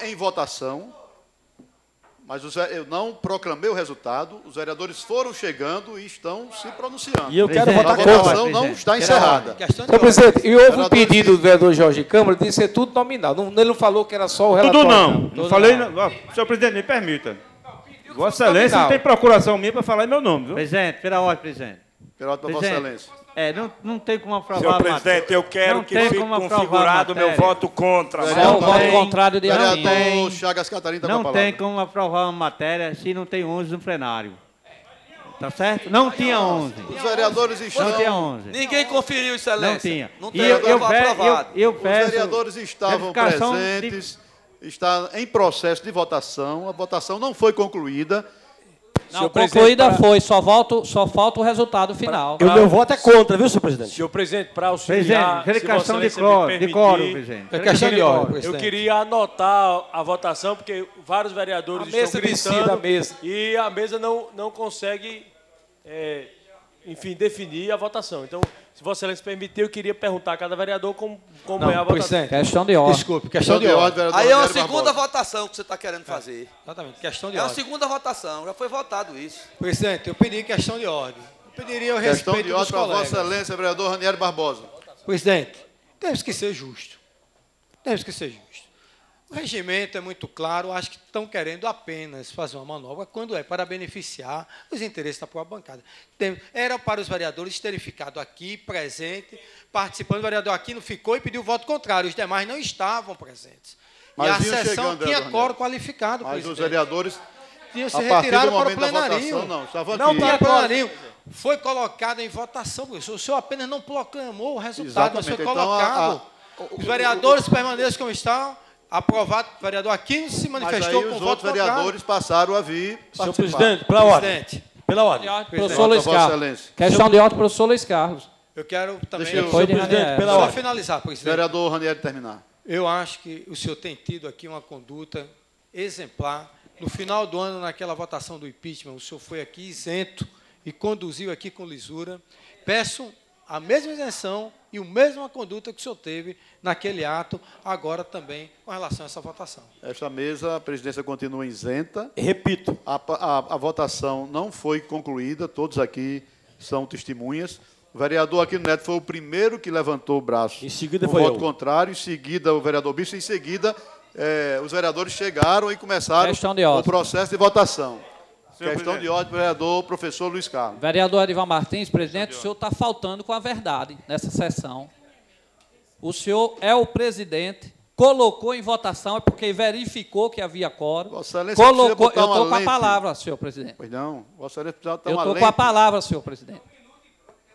Em votação, mas eu não proclamei o resultado, os vereadores foram chegando e estão se pronunciando. E eu quero votar contra. A votação não está encerrada. Senhor presidente, e houve um pedido do vereador Jorge Câmara de ser tudo nominal. Ele não falou que era só o relatório. Tudo não. Não falei. Senhor presidente, me permita. Vossa Excelência não tem procuração minha para falar em meu nome, viu? Presidente, pela ordem, presidente. Pela ordem para Vossa Excelência. Não tem como aprovar. Senhor presidente, eu quero que fique configurado meu voto contra. É o voto contrário de Vereador Chagas Catarina, não tem como aprovar uma matéria se não tem 11 no plenário. Tá certo? Não tinha 11. Os vereadores estão... Não tinha 11. Ninguém conferiu, Excelência. Não tinha. Não tem aprovado. Eu peço... Os vereadores estavam presentes, está em processo de votação, a votação não foi concluída. Não, concluída foi, só falta o resultado final. O meu voto é contra, viu, senhor presidente? Senhor presidente, para auxiliar... Presidente, questão de quórum, presidente. É questão de ordem, Eu presidente. queria anotar a votação, porque vários vereadores estão gritando a mesa. e a mesa não consegue, enfim, definir a votação. Então, se Vossa Excelência permitir, eu queria perguntar a cada vereador como é a votação. Presidente, Questão de ordem. desculpe, questão de ordem. Aí é uma segunda votação que você está querendo fazer. Exatamente, questão de É uma ordem. segunda votação, já foi votado isso. Presidente, eu pedi questão de ordem. Eu pediria o respeito Questão de ordem dos para colegas. Vossa Excelência, vereador Ranieri Barbosa. Presidente, temos que ser justo. Temos que ser justo. O regimento é muito claro, acho que estão querendo apenas fazer uma manobra quando é para beneficiar os interesses da própria bancada. Era para os vereadores terem ficado aqui, presente, participando. O vereador Aquino ficou e pediu voto contrário, os demais não estavam presentes. Mas e a iam sessão chegando, tinha vereador quórum qualificado, Mas presidente. os vereadores, Tinham se a partir do retiraram para o momento da plenarinho. votação, não, estavam Não, aqui. para o plenarinho. Foi colocado em votação, professor. O senhor apenas não proclamou o resultado, mas foi Exatamente. Então, colocado. Os vereadores permaneçam como estão. Aprovado, o vereador Aquino se mas manifestou aí com os voto outros contrário. vereadores passaram a vir Senhor participar. presidente, pela ordem. Presidente, Pela ordem. Professor Luiz Vossa Carlos. Excelência. Questão de ordem, professor Luiz Carlos. eu quero também... Deixa eu- Depois de presidente, Ranieri. pela Só ordem. finalizar, presidente. Vereador Ranieri terminar. Eu acho que o senhor tem tido aqui uma conduta exemplar. No final do ano, naquela votação do impeachment, o senhor foi aqui isento e conduziu aqui com lisura. Peço a mesma isenção e a mesma conduta que o senhor teve naquele ato, agora também com relação a essa votação. Esta mesa, a presidência continua isenta. Repito. A votação não foi concluída, todos aqui são testemunhas. O vereador Aquino Neto foi o primeiro que levantou o braço. Em seguida no foi voto eu. contrário, em seguida o vereador Bispo, em seguida os vereadores chegaram e começaram Questão de ordem. o processo de votação. Senhor Questão presidente. de ordem, vereador professor Luiz Carlos. Vereador Edivar Martins, presidente, o senhor está faltando com a verdade nessa sessão. O senhor é o presidente, colocou em votação, é porque verificou que havia quórum. Vossa Excelência Colocou, precisa botar eu uma estou com a lente. palavra, senhor presidente. Pois não, Vossa Excelência precisa botar Eu uma estou lente. com a palavra, senhor presidente.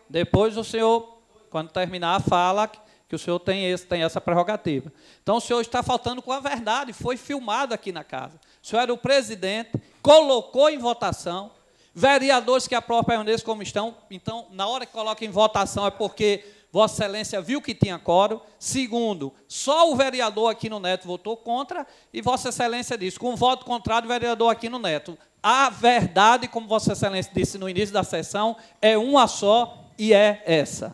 Depois o senhor, quando terminar, fala que o senhor tem essa prerrogativa. Então, o senhor está faltando com a verdade, foi filmado aqui na casa. O senhor era o presidente, colocou em votação, vereadores que aprovam permaneçam como estão, então, na hora que coloca em votação é porque Vossa Excelência viu que tinha quórum. Segundo, só o vereador Aquino Neto votou contra e Vossa Excelência disse, com voto contrário, o vereador Aquino Neto. A verdade, como Vossa Excelência disse no início da sessão, é uma só e é essa.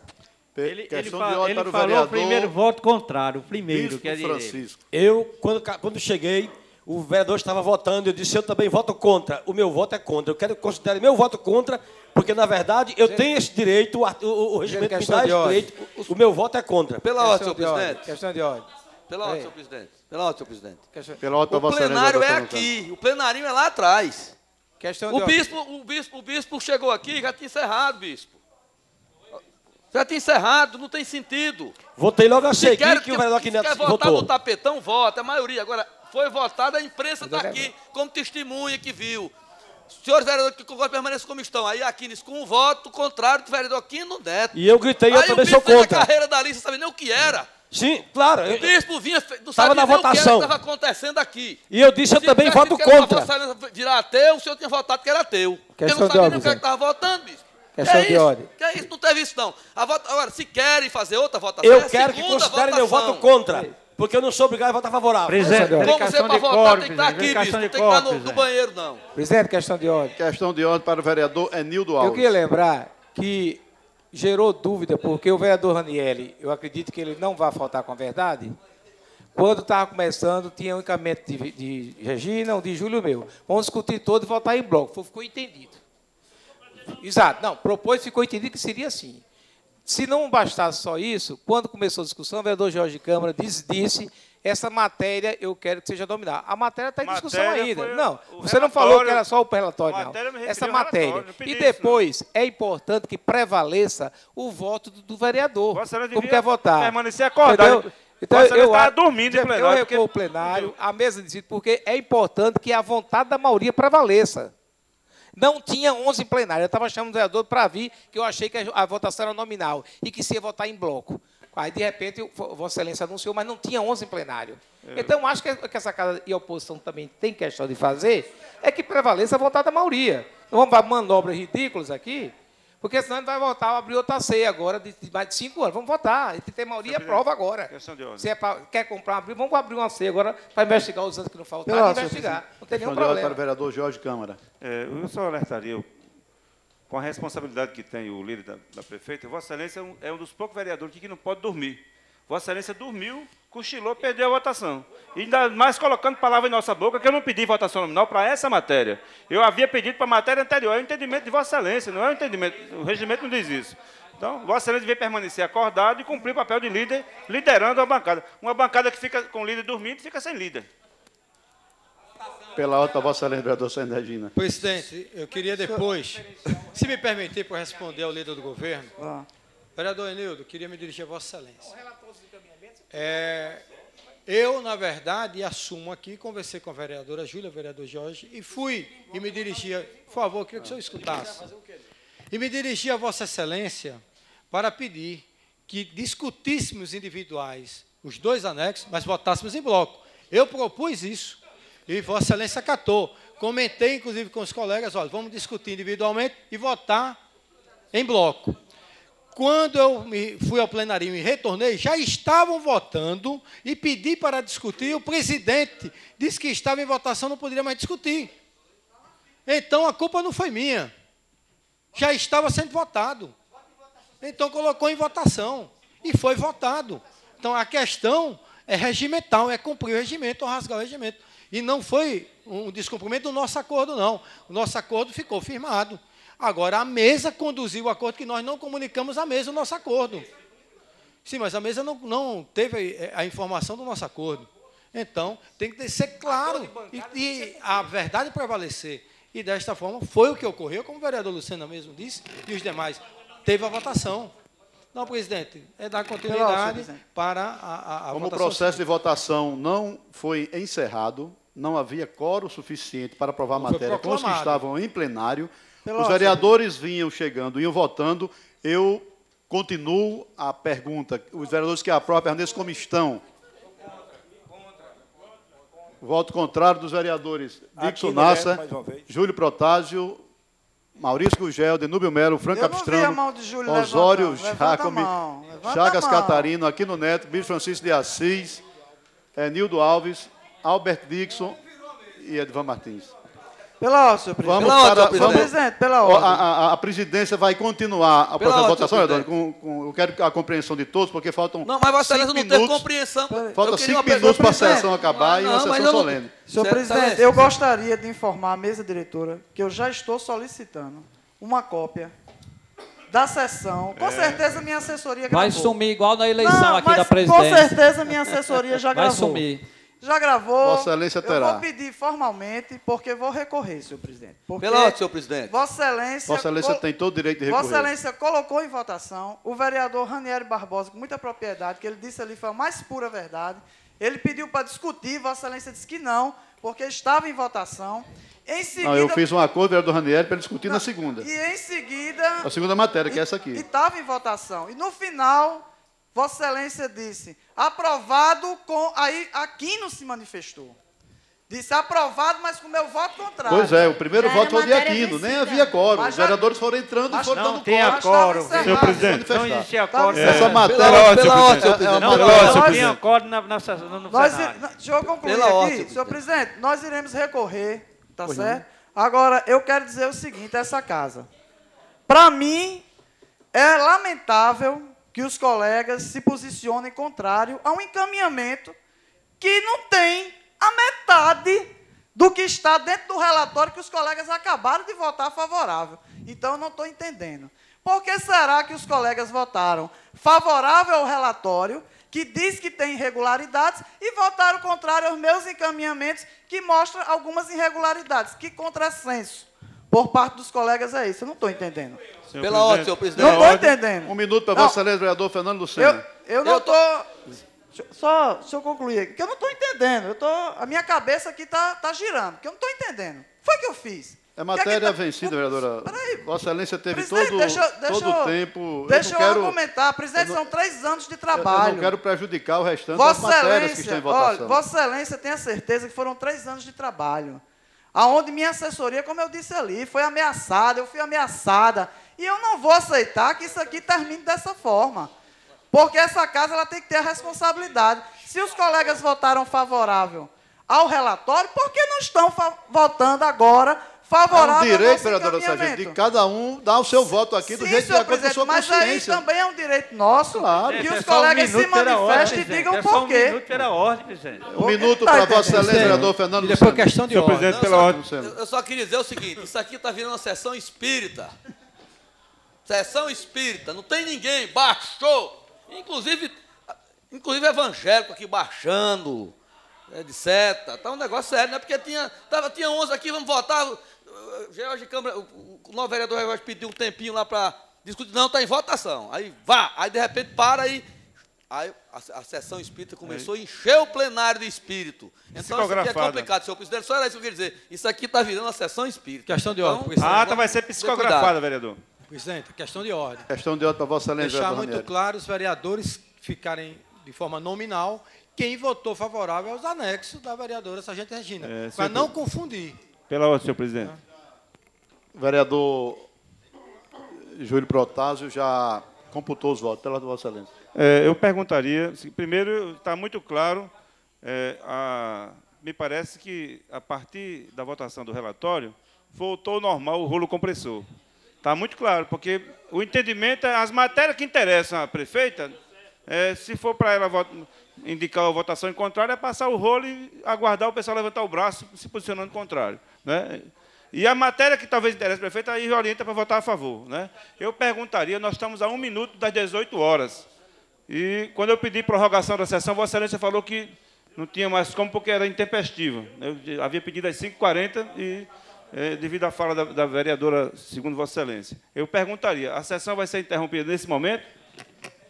Ele Questão de ordem para o falou vereador o primeiro voto contrário, o primeiro, Bispo que é direito. Francisco. Eu, quando cheguei, o vereador estava votando, eu disse, eu também voto contra. O meu voto é contra. Eu quero que considere meu voto contra, porque, na verdade, eu tenho esse direito, o regimento me dá esse direito, o meu voto é contra. Pela ordem, senhor presidente. Questão de ordem. Pela ordem, senhor presidente. Pela ordem, senhor presidente. Pela ordem para O Vossa Excelência, plenário é doutor Antônio. aqui, o plenarinho é lá atrás. Questão de O ordem. bispo chegou aqui, já tinha encerrado, bispo. Já tinha encerrado, não tem sentido. Votei logo a Se seguir quer, que o vereador se Aquino quer Neto votar votou. no tapetão, vota, a maioria. Agora, foi votada, a imprensa está aqui como testemunha que viu. Senhores vereadores que concordam permaneçam como estão. Aí Aquino com um voto contrário do vereador Aquino Neto. E eu gritei, eu Aí o também sou bispo fez a contra. carreira da lista, sabe nem o que era. Sim, claro. O bispo vinha, não Tava sabia na nem votação. o que estava acontecando aqui. E eu disse, eu Se também tivesse voto que era pra contra. Vossa Excelência virar ateu, o senhor tinha votado que era ateu. Porque Questão não de sabia ordem, nem o que Zé. estava votando, bispo. Questão de ordem. Que é isso? Não teve isso, não. Agora, se querem fazer outra votação, Eu é a quero que segunda considerem meu votação. voto contra, porque eu não sou obrigado a votar favorável. Presidente, Como Como você verificação para de votar quórum, tem que estar aqui, presidente, bispo. verificação Não de tem que estar quórum, no presidente. banheiro, não. Presidente, questão de ordem. Questão de ordem para o vereador Enildo Alves. Eu queria lembrar que gerou dúvida, porque o vereador Ranieri, eu acredito que ele não vai faltar com a verdade, Quando estava começando, tinha um encaminhamento de Regina, um de Júlio e o meu. Vamos discutir todo e votar em bloco. Ficou entendido. Exato. Não, propôs, ficou entendido que seria assim. Se não bastasse só isso, quando começou a discussão, o vereador Jorge Câmara disse essa matéria eu quero que seja dominada. A matéria está em discussão ainda. Não, você não falou que era só o relatório, não. Essa matéria. E depois, é importante que prevaleça o voto do vereador. Como quer votar. Permanecer acordado. Então, eu estava dormindo em plenário. Eu recuo o plenário, a mesa decide, porque é importante que a vontade da maioria prevaleça. Não tinha 11 em plenário. Eu estava chamando o vereador para vir, que eu achei que a votação era nominal e que se ia votar em bloco. Aí, de repente, Vossa Excelência anunciou, mas não tinha 11 em plenário. Então, acho que essa Casa e a oposição também tem questão de fazer, é que prevaleça a vontade da maioria. Não vamos fazer manobras ridículas aqui, porque senão a gente vai votar, abrir outra ceia agora, de mais de 5 anos. Vamos votar. A gente tem maioria, prova agora. Se quer comprar, vamos abrir uma ceia agora para investigar os anos que não faltaram, investigar. Não tem nenhum problema. Para o vereador Jorge Câmara. Eu só alertaria, com a responsabilidade que tem o líder da prefeita, Vossa Excelência é um dos poucos vereadores aqui que não pode dormir. Vossa Excelência dormiu, cochilou, perdeu a votação. E ainda mais colocando palavra em nossa boca, que eu não pedi votação nominal para essa matéria. Eu havia pedido para a matéria anterior. É o entendimento de Vossa Excelência, não é o entendimento. O regimento não diz isso. Então, Vossa Excelência devia permanecer acordado e cumprir o papel de líder, liderando a bancada. Uma bancada que fica com o líder dormindo, fica sem líder. Pela ordem, Vossa Excelência, vereador Sandro Regina. Presidente, eu queria depois, se me permitir, para responder ao líder do governo, vereador Enildo, queria me dirigir a Vossa Excelência. Eu, na verdade, assumo aqui, conversei com a vereadora Júlia, o vereador Jorge, e fui e me dirigi, por favor, queria que o senhor escutasse, e me dirigi a Vossa Excelência para pedir que discutíssemos individuais os 2 anexos, mas votássemos em bloco. Eu propus isso. E Vossa Excelência acatou. Comentei, inclusive, com os colegas, olha, vamos discutir individualmente e votar em bloco. Quando eu fui ao plenário e retornei, já estavam votando e pedi para discutir. O presidente disse que estava em votação, não poderia mais discutir. Então, a culpa não foi minha. Já estava sendo votado. Então, colocou em votação. E foi votado. Então, a questão é regimental, é cumprir o regimento ou rasgar o regimento. E não foi um descumprimento do nosso acordo, não. O nosso acordo ficou firmado. Agora, a mesa conduziu o acordo, que nós não comunicamos à mesa o nosso acordo. Sim, mas a mesa não teve a informação do nosso acordo. Então, tem que ser claro e a verdade prevalecer. E, desta forma, foi o que ocorreu, como o vereador Lucena mesmo disse, e os demais. Teve a votação. Não, presidente, é dar continuidade para a Como votação. o processo de votação não foi encerrado, não havia quórum suficiente para aprovar a matéria com os que estavam em plenário, os vereadores vinham chegando, iam votando, eu continuo a pergunta. Os vereadores que aprovam permaneçam como estão. Voto contrário dos vereadores Dixon Nassa, Júlio Protásio, Maurício Gugel, Denúbio Melo, Franco Capistrano, Osório Jacome, Chagas Catarino, Aquino Neto, Bispo Francisco de Assis, Nildo Alves, Albert Dixon e Edvan Martins. Pela ordem, senhor presidente. Pela ordem. A presidência vai continuar a própria votação, eu quero a compreensão de todos, porque faltam. Não, mas Vossa Excelência não teve compreensão. Faltam 5 minutos para a sessão acabar e uma sessão solene. Senhor presidente, eu gostaria de informar a mesa diretora que eu já estou solicitando uma cópia da sessão. Com certeza minha assessoria gravou. Vai sumir igual na eleição aqui da presidência. Com certeza minha assessoria já gravou. Vai sumir. Já gravou. Vossa Excelência terá. Eu vou pedir formalmente, porque vou recorrer, senhor presidente. Pela ordem, senhor presidente. Vossa Excelência... Vossa Excelência tem todo o direito de recorrer. Vossa Excelência colocou em votação o vereador Ranieri Barbosa, com muita propriedade, que ele disse ali foi a mais pura verdade. Ele pediu para discutir, Vossa Excelência disse que não, porque estava em votação. Em seguida... Não, eu fiz um acordo, vereador Ranieri, para discutir na segunda. E em seguida... A segunda matéria, que é essa aqui. E estava em votação. E no final... Vossa Excelência disse, aprovado com... Aí, Aquino se manifestou. Disse, aprovado, mas com meu voto contrário. Pois é, o primeiro voto foi de Aquino, nem havia quórum. Os vereadores foram entrando e foram dando quórum. Não tinha quórum, senhor presidente. Não existia quórum. Essa matéria... Não tinha quórum no Senado. Deixa eu concluir aqui. Senhor presidente, nós iremos recorrer, tá certo? Agora, eu quero dizer o seguinte, essa casa. Para mim, é lamentável que os colegas se posicionem contrário a um encaminhamento que não tem a metade do que está dentro do relatório que os colegas acabaram de votar favorável. Então, eu não estou entendendo. Por que será que os colegas votaram favorável ao relatório, que diz que tem irregularidades, e votaram contrário aos meus encaminhamentos, que mostram algumas irregularidades? Que contrassenso por parte dos colegas é isso? Eu não estou entendendo. Pela ordem, senhor presidente. Não estou entendendo. Um minuto para Vossa Excelência, vereador Fernando Lucena. Eu não estou... Só deixa eu concluir aqui, que eu não estou entendendo. A minha cabeça aqui está girando, que eu não estou entendendo. Foi o que eu fiz. É matéria vencida, vereadora. Peraí. Vossa Excelência teve todo o tempo. Deixa eu argumentar. Presidente, são 3 anos de trabalho. Eu não quero prejudicar o restante das matérias que estão em votação. Olha, Vossa Excelência tem a certeza que foram 3 anos de trabalho, aonde minha assessoria, como eu disse ali, foi ameaçada, eu fui ameaçada. E eu não vou aceitar que isso aqui termine dessa forma. Porque essa casa ela tem que ter a responsabilidade. Se os colegas votaram favorável ao relatório, por que não estão votando agora favorável ao nosso direito, vereadora Sargento, de cada um dar o seu voto aqui do jeito de acordo com a sua consciência. Mas aí também é um direito nosso que os colegas se manifestem e digam por quê. Um minuto pela ordem, presidente. Um minuto para Vossa Excelência, vereador Fernando Lucena. Depois questão de ordem. Presidente, pela ordem. Eu só queria dizer o seguinte, isso aqui está virando uma sessão espírita. Sessão espírita, não tem ninguém, baixou. Inclusive evangélico aqui baixando, etc. Tá um negócio sério, né? Porque tinha 11 aqui, vamos votar. George Câmara, o novo vereador Jorge pediu um tempinho lá para discutir. Não, está em votação. Aí de repente para e. Aí a sessão espírita começou a encher o plenário de espírito. Então isso aqui é complicado, senhor presidente. Só era isso que eu queria dizer. Isso aqui está virando uma sessão espírita. Questão de ordem. A ata vai ser psicografada, vereador. Presidente, questão de ordem. Questão de ordem para Vossa Excelência. Deixar muito claro os vereadores ficarem de forma nominal quem votou favorável aos anexos da vereadora Sargento Regina, para não confundir. Pela ordem, senhor presidente. O vereador Júlio Protásio já computou os votos. Pela ordem de Vossa Excelência. Eu perguntaria, primeiro, está muito claro, me parece que, a partir da votação do relatório, voltou ao normal o rolo compressor. Está muito claro, porque o entendimento, as matérias que interessam à prefeita, se for para ela indicar a votação em contrário, é passar o rolo e aguardar o pessoal levantar o braço se posicionando contrário, né? E a matéria que talvez interesse à prefeita, aí orienta para votar a favor, né? Eu perguntaria, nós estamos a 1 minuto das 18 horas. E quando eu pedi prorrogação da sessão, Vossa Excelência falou que não tinha mais como, porque era intempestiva. Eu havia pedido às 5h40 e... devido à fala da vereadora, segundo Vossa Excelência. Eu perguntaria, a sessão vai ser interrompida nesse momento?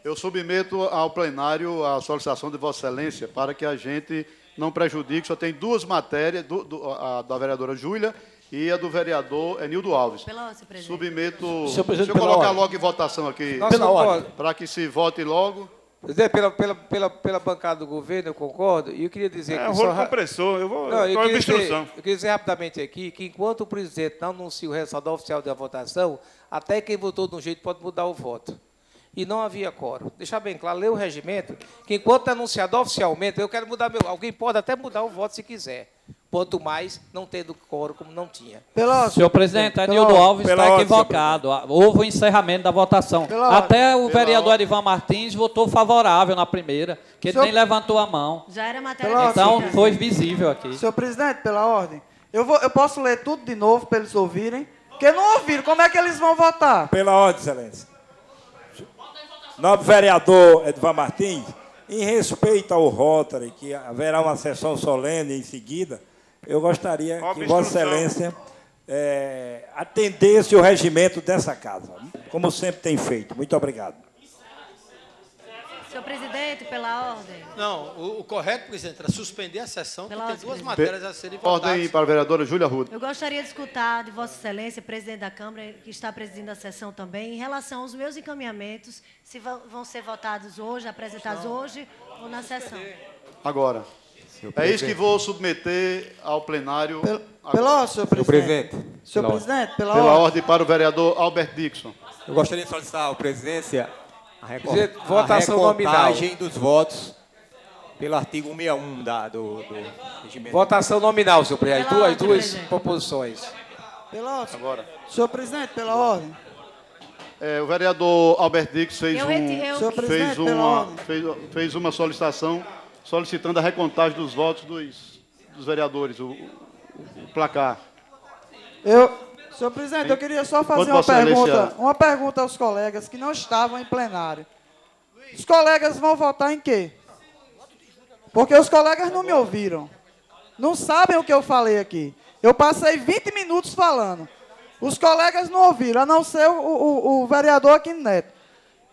Eu submeto ao plenário a solicitação de Vossa Excelência para que a gente não prejudique. Só tem 2 matérias, a da vereadora Júlia e a do vereador Enildo Alves. Pela ordem, presidente. Submeto... Deixa eu colocar logo em votação aqui, para que se vote logo. Presidente, pela bancada do governo, eu concordo, e eu queria dizer que... rolo compressor, eu queria dizer rapidamente aqui que, enquanto o presidente não anuncia o resultado oficial da votação, até quem votou de um jeito pode mudar o voto. E não havia quórum. Deixar bem claro, ler o regimento, que enquanto é anunciado oficialmente, eu quero mudar alguém pode até mudar o voto se quiser. Quanto mais não tendo quórum como não tinha. Senhor presidente, Enildo Alves está equivocado. Houve o encerramento da votação. Até o vereador Edivan Martins votou favorável na primeira, que ele nem levantou a mão. Já era matéria. Então, foi visível aqui. Senhor presidente, pela ordem, eu posso ler tudo de novo para eles ouvirem? Porque não ouviram, como é que eles vão votar? Pela ordem, excelência. Nobre vereador Edivan Martins, em respeito ao Rotary, que haverá uma sessão solene em seguida, eu gostaria que Vossa Excelência atendesse o regimento dessa casa, como sempre tem feito. Muito obrigado. Senhor presidente, pela ordem. Não, o correto, presidente, era suspender a sessão, porque tem 2 matérias a serem votadas. Ordem para a vereadora Júlia Arruda. Eu gostaria de escutar de Vossa Excelência, presidente da Câmara, que está presidindo a sessão também, em relação aos meus encaminhamentos, se vão ser votados hoje, apresentados hoje ou na sessão. Agora. É isso que vou submeter ao plenário. Senhor presidente. Senhor presidente, pela ordem para o vereador Albert Dixon. Eu gostaria de solicitar à presidência votação recontagem dos votos pelo artigo 161 do regimento. Votação nominal, senhor presidente. As duas proposições. Pela ordem. Agora. Senhor presidente, pela ordem. O vereador Albert Dixon fez uma solicitação solicitando a recontagem dos votos dos vereadores, o placar. Senhor presidente, eu queria só fazer uma pergunta aos colegas que não estavam em plenário. Os colegas vão votar em quê? Porque os colegas não me ouviram. Não sabem o que eu falei aqui. Eu passei 20 minutos falando. Os colegas não ouviram, a não ser o vereador Aquino Neto.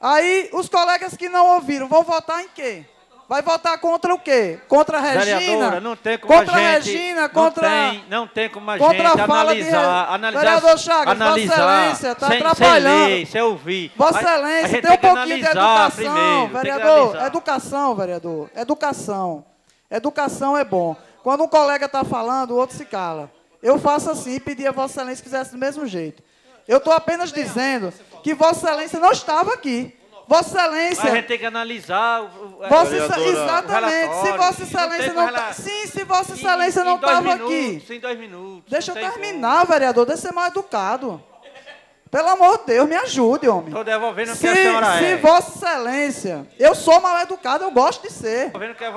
Aí, os colegas que não ouviram vão votar em quê? Vai votar contra o quê? Contra a Regina? Vereadora, não tem como contra a gente... Regina, contra... Não tem como a gente analisar... Vereador Chagas, Vossa Excelência está atrapalhando. Sem ler, sem ouvir. Vossa Excelência, tem um pouquinho de educação, vereador. Educação, vereador. Educação. Educação é bom. Quando um colega está falando, o outro se cala. Eu faço assim e pedi a Vossa Excelência que fizesse do mesmo jeito. Eu estou apenas dizendo que Vossa Excelência não estava aqui. Vossa Excelência... Mas a gente tem que analisar exatamente. Se Vossa Excelência não está... Sim, se Vossa Excelência não estava aqui. Em 2 minutos. Deixa eu terminar, vereador. Deixa eu ser mais educado. Pelo amor de Deus, me ajude, homem. Estou devolvendo o que a senhora Se Vossa Excelência... Eu sou mal educado, eu gosto de ser.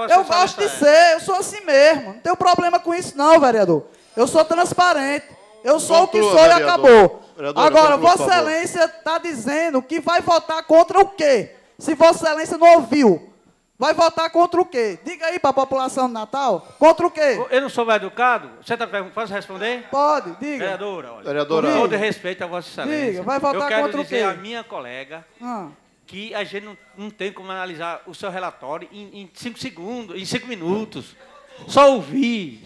Eu gosto de ser, eu sou assim mesmo. Não tenho problema com isso não, vereador. Eu sou transparente. Eu sou o que sou e acabou. Agora, Vossa Excelência está dizendo que vai votar contra o quê? Se Vossa Excelência não ouviu, vai votar contra o quê? Diga aí para a população de Natal. Contra o quê? Eu não sou mal educado? Você está perguntando? Posso responder? Pode, diga. Vereadora, olha. Vereadora. Com todo respeito a Vossa Excelência. Diga, vai votar contra o quê? Eu quero dizer à minha colega que a gente não tem como analisar o seu relatório em 5 segundos, em 5 minutos. Só ouvir.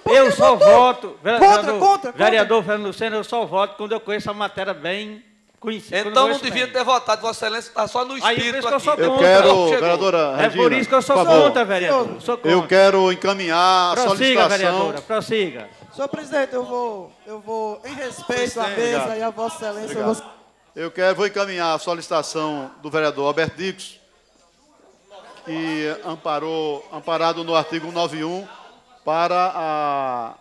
Eu só voto. Vereador Fernando Lucena, eu só voto quando eu conheço a matéria bem conhecida. Então não devia ter votado, Vossa Excelência está só no espírito aqui. Eu quero, vereadora Regina, é por isso que eu sou contra, vereador. Eu quero encaminhar a solicitação. Vereadora, prossiga. Senhor presidente, eu vou em respeito à mesa e a Vossa Excelência... Vou encaminhar a solicitação do vereador Alberto Dix, que amparado no artigo 191, para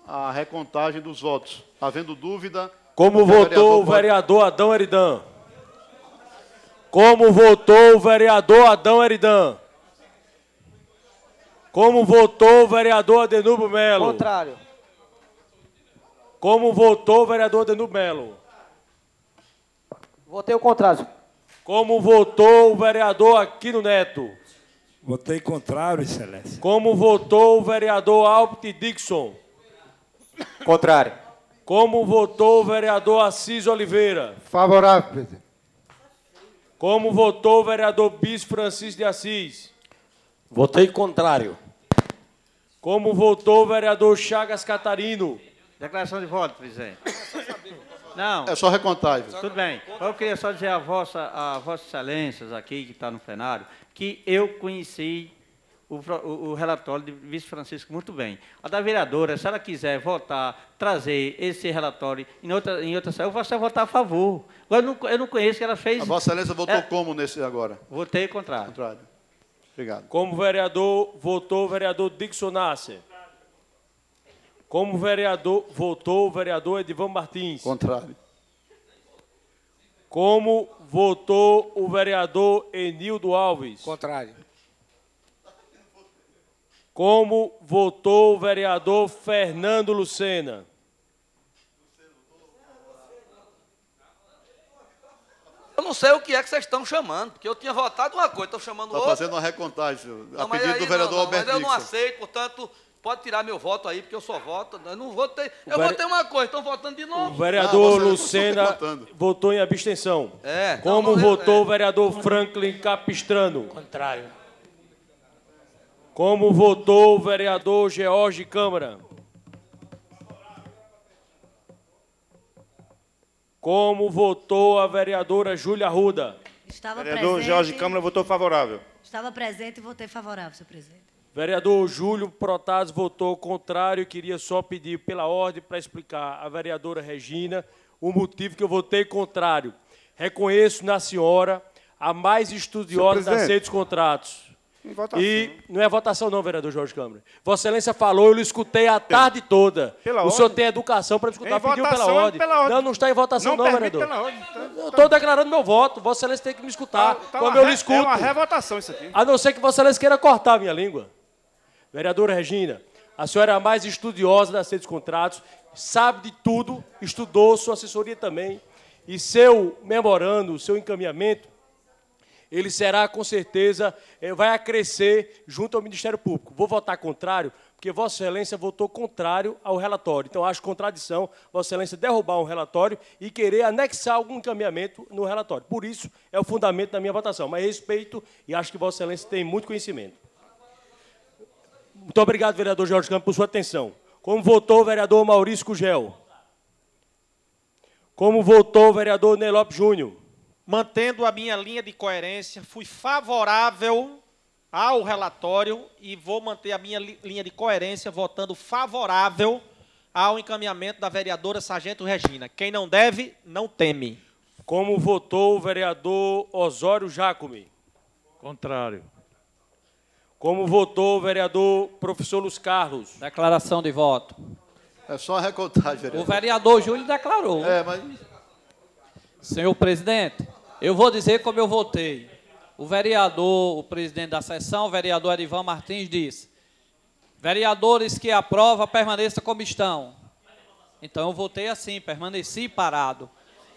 a recontagem dos votos. Havendo dúvida... Como votou o vereador Adão Eridan? Como votou o vereador Adão Eridan? Como votou o vereador Adenúbio Melo? Contrário. Como votou o vereador Adenúbio Melo? Votei o contrário. Como votou o vereador Aquino Neto? Votei contrário, Excelência. Como votou o vereador Albert Dixon? Contrário. Como votou o vereador Assis Oliveira? Favorável, presidente. Como votou o vereador Bispo Francisco de Assis? Votei contrário. Como votou o vereador Chagas Catarino? Declaração de voto, presidente. Não. É só recontagem. Tudo bem. Eu queria só dizer a Vossa Excelências aqui, que está no plenário, que eu conheci o relatório de Vice Francisco muito bem. A da vereadora, se ela quiser votar, trazer esse relatório em outra sessão, eu vou votar a favor. Agora, eu não conheço que ela fez... A Vossa Excelência votou como nesse agora? Votei contrário. Contrário. Obrigado. Como vereador, votou o vereador Dixon Nasser. Como vereador, votou o vereador Edivan Martins. Contrário. Como votou o vereador Enildo Alves. Contrário. Como votou o vereador Fernando Lucena. Eu não sei o que é que vocês estão chamando, porque eu tinha votado uma coisa, estão chamando outra. Está fazendo uma recontagem, a pedido do vereador Alberto Dixon. Mas eu não aceito, portanto... Pode tirar meu voto aí, porque eu só voto. Eu não votei. Eu votei uma coisa, estão votando de novo. O vereador Lucena votou em abstenção. Como votou o vereador Franklin Capistrano? Contrário. Como votou o vereador George Câmara? Como votou a vereadora Júlia Arruda? Vereador George Câmara votou favorável. Estava presente e votei favorável, senhor presidente. Vereador Júlio Protásio votou contrário. Queria só pedir pela ordem para explicar à vereadora Regina o motivo que eu votei contrário. Reconheço na senhora a mais estudiosa das 6 contratos. Em votação. E não é votação não, vereador Jorge Câmara. Vossa Excelência falou, eu lhe escutei a tarde toda. Pela o senhor tem educação para me escutar, pediu pela ordem. Não, não está em votação não, vereador. Pela ordem. Eu estou declarando meu voto. Vossa Excelência tem que me escutar. Como eu lhe escuto. É uma revotação isso aqui. A não ser que Vossa Excelência queira cortar a minha língua. Vereadora Regina, a senhora é a mais estudiosa da Ciência dos Contratos, sabe de tudo, estudou, sua assessoria também. E seu memorando, seu encaminhamento, ele será, com certeza, vai acrescer junto ao Ministério Público. Vou votar contrário, porque Vossa Excelência votou contrário ao relatório. Então, acho contradição Vossa Excelência derrubar um relatório e querer anexar algum encaminhamento no relatório. Por isso, é o fundamento da minha votação. Mas respeito e acho que Vossa Excelência tem muito conhecimento. Muito obrigado, vereador Jorge Campos, por sua atenção. Como votou o vereador Maurício Gugel? Como votou o vereador Ney Lopes Júnior? Mantendo a minha linha de coerência, fui favorável ao relatório e vou manter a minha linha de coerência votando favorável ao encaminhamento da vereadora Sargento Regina. Quem não deve, não teme. Como votou o vereador Osório Jacome? Contrário. Como votou o vereador professor Luiz Carlos? Declaração de voto. É só a recontagem, vereador. O vereador Júlio declarou. Senhor presidente, eu vou dizer como eu votei. O vereador, o presidente da sessão, o vereador Edivan Martins, disse: vereadores que aprovam, permaneçam como estão. Então, eu votei assim, permaneci parado.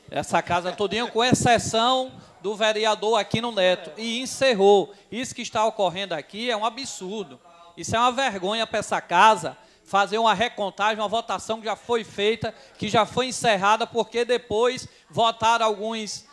Essa casa todinha, com exceção do vereador Aquino Neto. E encerrou. Isso que está ocorrendo aqui é um absurdo. Isso é uma vergonha para essa casa, fazer uma recontagem, uma votação que já foi feita, que já foi encerrada, porque depois votaram alguns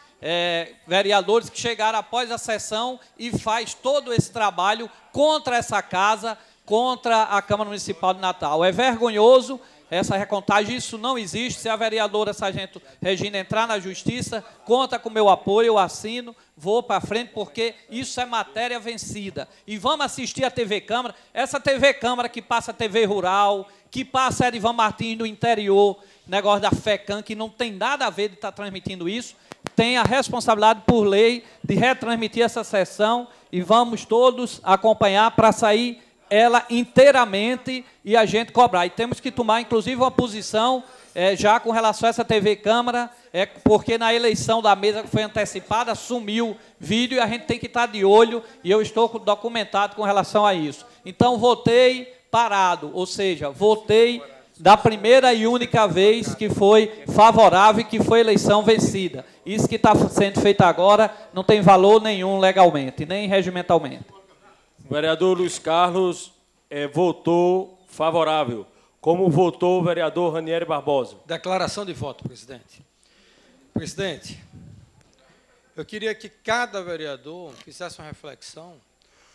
vereadores que chegaram após a sessão e faz todo esse trabalho contra essa casa, contra a Câmara Municipal de Natal. É vergonhoso essa recontagem, isso não existe. Se a vereadora Sargento Regina entrar na Justiça, conta com o meu apoio, eu assino, vou para frente, porque isso é matéria vencida. E vamos assistir a TV Câmara, essa TV Câmara que passa TV Rural, que passa Edivan Martins do interior, negócio da FECAM, que não tem nada a ver de estar transmitindo isso, tem a responsabilidade por lei de retransmitir essa sessão e vamos todos acompanhar para sair ela inteiramente e a gente cobrar. E temos que tomar, inclusive, uma posição já com relação a essa TV Câmara, porque na eleição da mesa que foi antecipada, sumiu vídeo e a gente tem que estar de olho e eu estou documentado com relação a isso. Então, votei parado, ou seja, votei da primeira e única vez que foi favorável e que foi eleição vencida. Isso que está sendo feito agora não tem valor nenhum legalmente, nem regimentalmente. O vereador Luiz Carlos votou favorável. Como votou o vereador Ranieri Barbosa? Declaração de voto, presidente. Presidente, eu queria que cada vereador fizesse uma reflexão,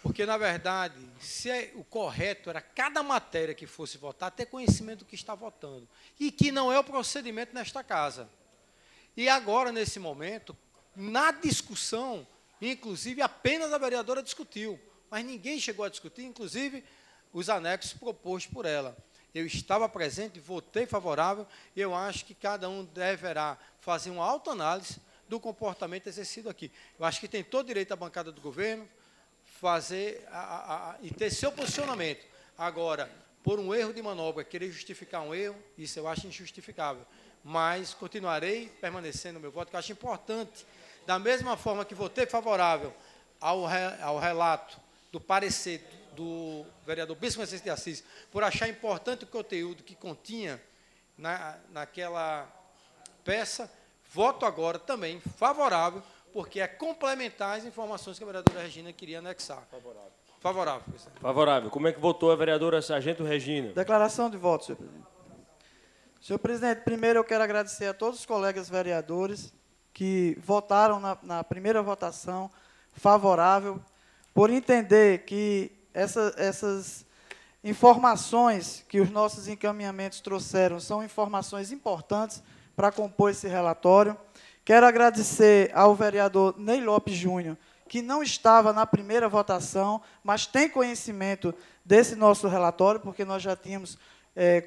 porque, na verdade, se o correto era cada matéria que fosse votar, ter conhecimento do que está votando, e que não é o procedimento nesta casa. E agora, nesse momento, na discussão, inclusive, apenas a vereadora discutiu, mas ninguém chegou a discutir, inclusive, os anexos propostos por ela. Eu estava presente, votei favorável, e eu acho que cada um deverá fazer uma autoanálise do comportamento exercido aqui. Eu acho que tem todo direito a bancada do governo fazer e ter seu posicionamento. Agora, por um erro de manobra, querer justificar um erro, isso eu acho injustificável. Mas continuarei permanecendo no meu voto, que eu acho importante, da mesma forma que votei favorável ao relato do parecer do vereador Bispo Francisco de Assis, por achar importante o conteúdo que continha naquela peça, voto agora também favorável, porque é complementar as informações que a vereadora Regina queria anexar. Favorável. Favorável, presidente. Favorável. Como é que votou a vereadora Sargento Regina? Declaração de voto, senhor presidente. Senhor presidente, primeiro eu quero agradecer a todos os colegas vereadores que votaram na primeira votação favorável, por entender que essas informações que os nossos encaminhamentos trouxeram são informações importantes para compor esse relatório. Quero agradecer ao vereador Ney Lopes Júnior, que não estava na primeira votação, mas tem conhecimento desse nosso relatório, porque nós já tínhamos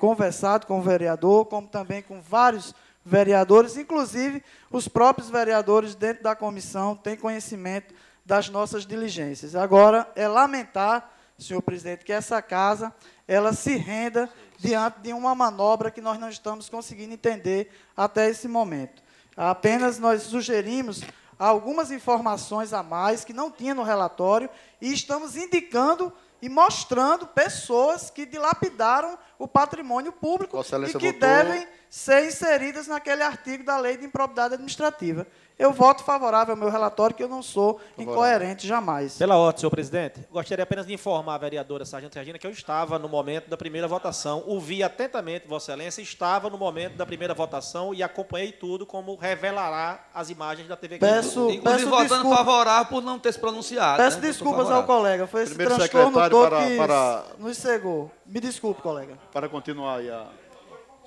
conversado com o vereador, como também com vários vereadores, inclusive os próprios vereadores dentro da comissão têm conhecimento das nossas diligências. Agora, é lamentar, senhor presidente, que essa casa ela se renda diante de uma manobra que nós não estamos conseguindo entender até esse momento. Apenas nós sugerimos algumas informações a mais que não tinha no relatório e estamos indicando e mostrando pessoas que dilapidaram o patrimônio público e que devem ser inseridas naquele artigo da Lei de Improbidade Administrativa. Eu voto favorável ao meu relatório, que eu não sou incoerente jamais. Pela ordem, senhor presidente, gostaria apenas de informar a vereadora Sargento Regina que eu estava no momento da primeira votação, ouvi atentamente Vossa Excelência, estava no momento da primeira votação e acompanhei tudo, como revelará as imagens da TV. Inclusive votando favorável por não ter se pronunciado. Peço desculpas ao colega, foi esse transtorno todo que nos cegou. Me desculpe, colega. Para continuar aí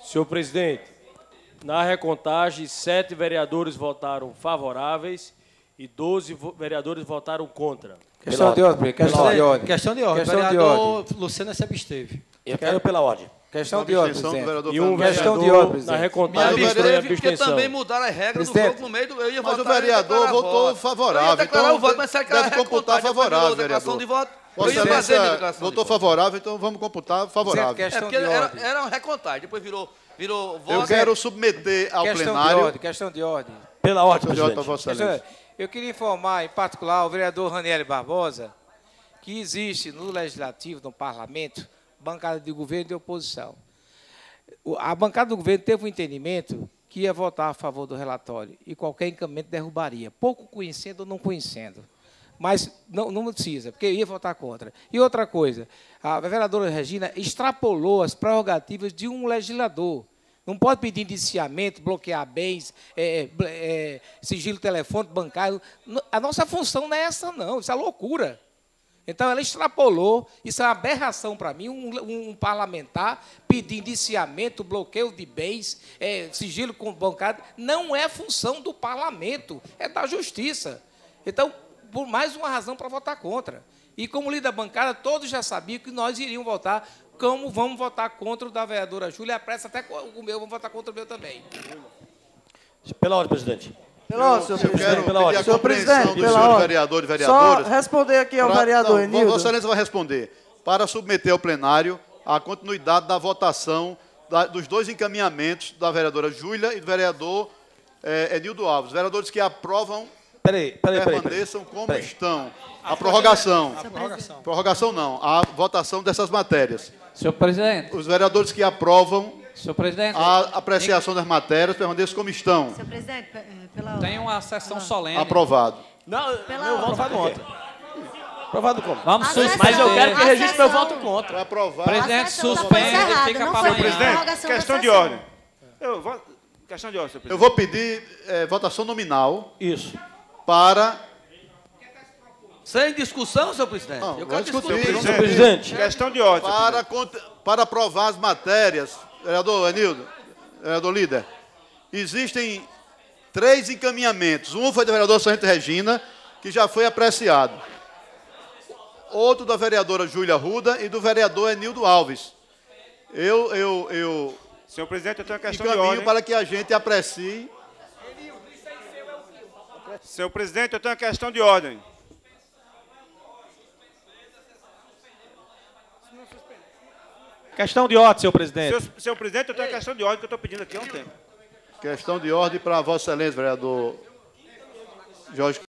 Senhor presidente, na recontagem, 7 vereadores votaram favoráveis e 12 vereadores votaram contra. Questão de ordem. Questão de ordem. Questão de ordem. O vereador Luciano se absteve. Eu quero pela ordem. Questão de ordem, presidente. E um vereador na recontagem estranha porque também mudaram as regras do jogo no meio do... Eu ia mas votar, o vereador votou favorável. Então, o voto, mas deve computar favorável, vereador. De voto. Eu ia fazer votou favorável, então vamos computar favorável. Porque era uma recontagem, depois virou voto. Eu quero submeter ao plenário... Questão de ordem. Pela ordem, presidente. Eu queria informar, em particular, o vereador Ranieri Barbosa, que existe no Legislativo, no Parlamento, bancada de governo e de oposição. A bancada do governo teve um entendimento que ia votar a favor do relatório e qualquer encaminhamento derrubaria, pouco conhecendo ou não conhecendo. Mas não precisa, porque ia votar contra. E outra coisa, a vereadora Regina extrapolou as prerrogativas de um legislador. Não pode pedir indiciamento, bloquear bens, sigilo telefônico, bancário. A nossa função não é essa, não. Isso é loucura. Então, ela extrapolou. Isso é uma aberração para mim, um parlamentar pedir indiciamento, bloqueio de bens, sigilo bancário. Não é função do parlamento, é da justiça. Então, por mais uma razão para votar contra. E como líder da bancada, todos já sabiam que nós iríamos votar, como vamos votar contra o da vereadora Júlia, pressa até o meu, vamos votar contra o meu também. Pela ordem, presidente. Pela ordem, senhor presidente. Eu quero pedir a compreensão dos senhores vereadores e vereadoras. Só responder aqui ao vereador Enildo. Vossa Excelência vai responder. Para submeter ao plenário a continuidade da votação dos 2 encaminhamentos da vereadora Júlia e do vereador Enildo Alves. Vereadores que aprovam permaneçam como estão. A prorrogação. Prorrogação não. A votação dessas matérias. Senhor presidente. Os vereadores que aprovam senhor presidente, a apreciação das matérias permaneçam como estão. Senhor presidente, tem uma sessão solene. Aprovado. Não, eu voto contra. Aprovado como? Vamos suspender. Mas eu quero que registre meu voto contra. Aprovado. Presidente, suspende e fica para amanhã. Presidente, questão de ordem. Questão de ordem, senhor presidente. Eu vou pedir votação nominal. Isso. Para... Sem discussão, senhor presidente? Não, eu quero discutir. Senhor presidente. Questão de ordem. Para aprovar as matérias, vereador Enildo, vereador líder, existem 3 encaminhamentos. Um foi da vereadora Sargento Regina, que já foi apreciado. Outro da vereadora Júlia Arruda e do vereador Enildo Alves. Senhor presidente, eu tenho uma questão de ordem. Para que a gente aprecie. Senhor presidente, eu tenho uma questão de ordem. Questão de ordem, senhor presidente. Senhor presidente, eu tenho uma questão de ordem que eu estou pedindo aqui há um tempo. Questão de ordem para Vossa Excelência, vereador Jorge